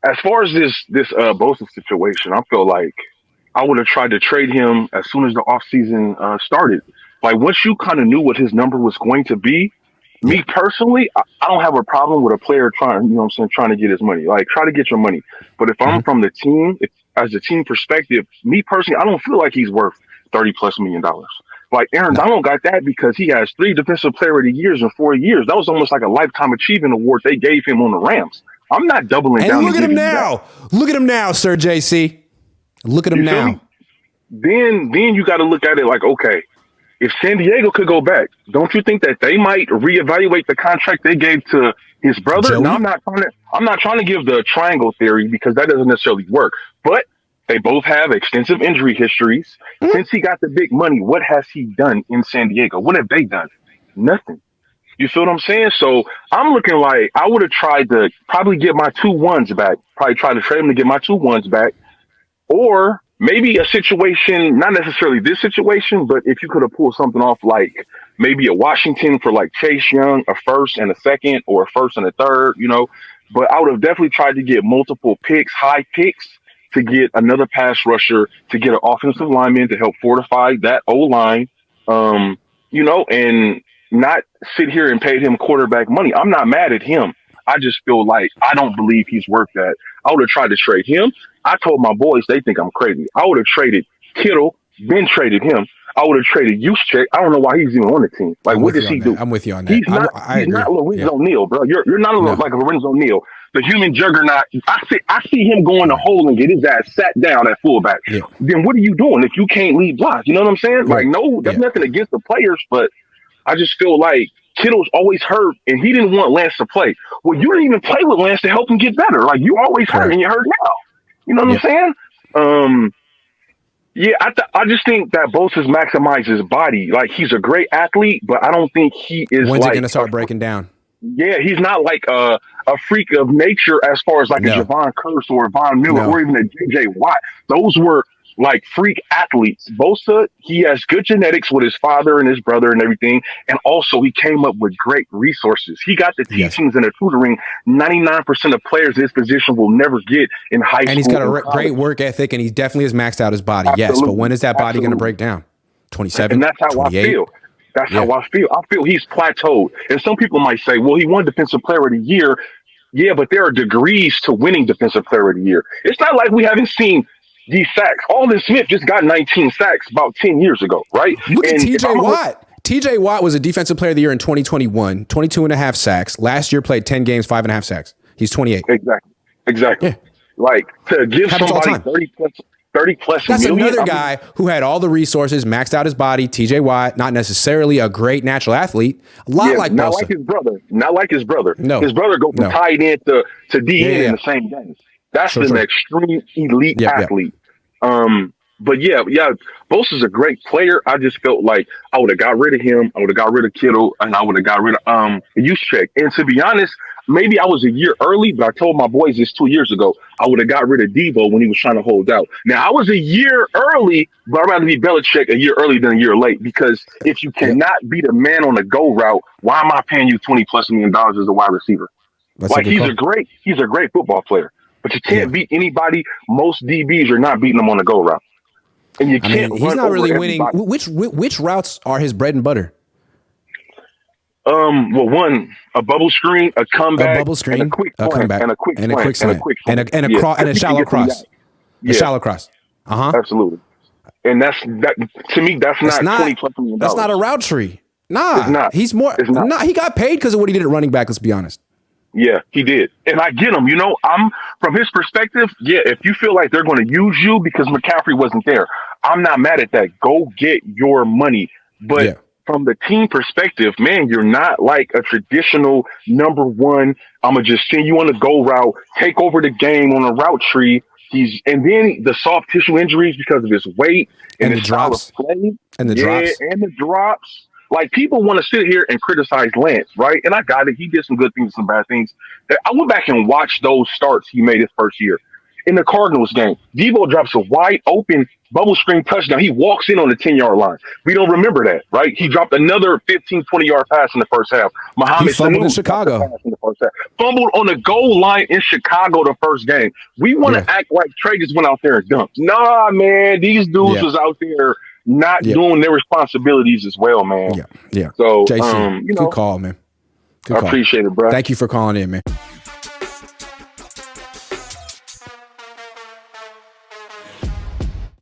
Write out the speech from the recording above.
As far as this Bosa situation, I feel like I would have tried to trade him as soon as the offseason started. Like once you kind of knew what his number was going to be, Yeah. me personally, I don't have a problem with a player trying, you know what I'm saying, trying to get his money. Like try to get your money. But if I'm Hmm. from the team, if, as a team perspective, me personally, I don't feel like he's worth 30 plus $1 million. Like Aaron No. Donald got that because he has three defensive player of the years in 4 years. That was almost like a lifetime achievement award they gave him on the Rams. I'm not doubling And down to look at give him you that. now. Look at him now, Sir JC. Look at him You feel me? now. Then you got to look at it like, okay, if San Diego could go back, don't you think that they might reevaluate the contract they gave to his brother? Now Joey? I'm not trying to give the triangle theory because that doesn't necessarily work. But they both have extensive injury histories. Mhm. Since he got the big money, what has he done in San Diego? What have they done? Nothing. You feel what I'm saying? So I'm looking like I would have tried to probably get my 2 1s back. Probably try to trade him to get my 2 1s back or maybe a situation, not necessarily this situation, but if you could have pulled something off like maybe a Washington for like Chase Young, a first and a second, or a first and a third, you know. But I would have definitely tried to get multiple picks, high picks, to get another pass rusher, to get an offensive lineman to help fortify that O line, um, and not sit here and pay him quarterback money. I'm not mad at him. I just feel like I don't believe he's worth that. I would have tried to trade him. I told my boys they think I'm crazy. I would have traded Kittle, then traded him. I would have traded Juszczyk. I don't know why he's even on the team. Like, I'm what with does you on he that. do? I'm with you on that. He's not. I He's agree. not Yeah. Lorenzo Neal, bro. You're not No. like a Lorenzo Neal, the human juggernaut. I see him go in the Right. hole and get his ass sat down at fullback. Yeah. Then what are you doing if you can't lead block? You know what I'm saying? Like, Right. no, that's Yeah. nothing against the players, but I just feel like Kittle's always hurt, and he didn't want Lance to play. Well, you didn't even play with Lance to help him get better. Like you always hurt, and Correct. you're hurt now. You know what I'm Yeah. saying? Um, yeah, I just think that Bosa's maximized his body. Like he's a great athlete, but I don't think he is When's it going like to start breaking down? yeah, he's not like a freak of nature as far as like a No. Javon Curse or a Von Miller No. or even a JJ Watt. Those were like freak athletes. Bosa, he has good genetics with his father and his brother and everything. And also he came up with great resources. He got the Yes. teachings and the tutoring 99% of players in his position will never get in high And he's school got a and great college. work ethic, and he definitely has maxed out his body. Yes, but when Absolutely. is that body going to Absolutely. break down? And 27, that's how I 28? feel. That's Yeah. how I feel. I feel he's plateaued. And some people might say, well, he won Defensive Player of the Year. Yeah, but there are degrees to winning Defensive Player of the Year. It's not like we haven't seen these sacks. Alden Smith just got 19 sacks about 10 years ago, right? Look at And if TJ I'm a, Watt. TJ Watt was a defensive player of the year in 2021, 22 and a half sacks. Last year played 10 games, 5.5 sacks. He's 28. exactly. Yeah. Like to give Happens all the somebody time. 30 plus That's million. another I mean, guy who had all the resources, maxed out his body. TJ Watt, not necessarily a great natural athlete. A lot yeah, like not Bosa. like his brother. Not like his brother. No. His brother go from No. tight end to Yeah, DN yeah, in yeah. the same game. That's Sure, an sure. extreme elite Yep, yep. athlete. But yeah, Bosa's a great player. I just felt like I would have got rid of him. I would have got rid of Kittle, and I would have got rid of Juszczyk. And to be honest, maybe I was a year early, but I told my boys this 2 years ago. I would have got rid of Debo when he was trying to hold out. Now I was a year early, but I'd rather be Belichick a year early than a year late because if you Yep. cannot beat a man on the go route, why am I paying you 20 plus $1 million as a wide receiver? That's a Like good call. he's a great football player, but you Yeah. can't beat anybody. Most DBs are not beating them on the go route. And you I can't mean, he's run not over really winning. everybody. Which routes are his bread and butter? Well, one, a bubble screen, a A comeback, bubble and screen, a quick a slant, comeback, and a quick and a slant, quick and a slant, quick and slant. a Yeah, and a because he can shallow get some cross. guys. A Yeah, shallow cross. Uh-huh. absolutely. And that to me, that's That's not not 20 plus $1 million. that's not a route tree. It's Nah, not. he's more. It's not. Nah, he got paid because of what he did at running back. Let's be honest. Yeah, he did. And I get him. You know, I'm from his perspective. Yeah, if you feel like they're going to use you because McCaffrey wasn't there, I'm not mad at that. Go get your money. But Yeah. from the team perspective, man, you're not like a traditional number one. I'm gonna just send you on the go route, take over the game on a route tree. And then the soft tissue injuries because of his weight and And the his style of drops. play. And the Yeah, drops. and the drops. Like people want to sit here and criticize Lance, right? And I got it. He did some good things, some bad things. I went back and watched those starts he made his first year. in the Cardinals game. Debo drops a wide open bubble screen touchdown. He walks in on the 10-yard line. We don't remember that, right? He dropped another 15, 20-yard pass in the first half. He Mohamed fumbled in Sanu dropped a Chicago. pass in the first half. Fumbled on the goal line in Chicago the first game. We want Yeah. to act like Trey just went out there and dunked. Nah, man. These dudes Yeah. was out there not Yeah. doing their responsibilities as well, man. Yeah. Yeah. So, JC, you good know, call, man. Good I call. appreciate it, bro. Thank you for calling in, man.